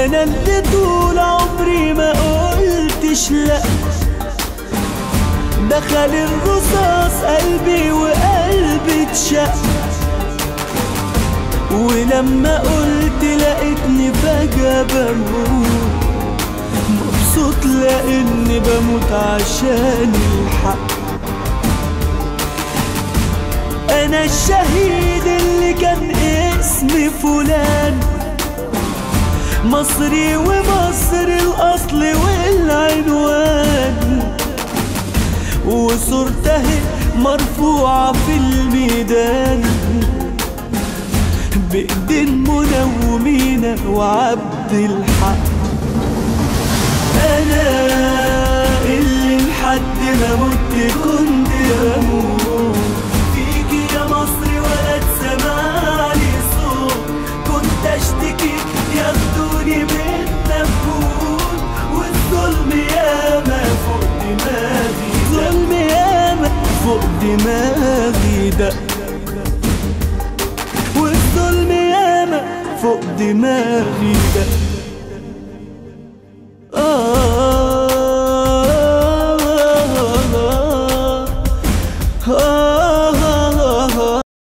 أنا اللي طول عمري ما قلتش لأ، دخل الرصاص قلبي وقلبي اتشق، ولما قلت لقيتني فجأة بموت، مبسوط لأني بموت عشان الحق. أنا الشهيد اللي كان اسمي فلان، مصري ومصر الأصل والعنوان، وصورته مرفوعة في الميدان بإيدين منى ومينا وعبد الحق. أنا اللي لحد ما مت كنت بموت فيكي يا مصر ولا تسمعني صوت، كنت أشتكي ياخدوني من نفوت، والظلم ياما فوق دماغي، ظلم ياما فوق دماغي ده، والظلم ياما فوق دماغي ده.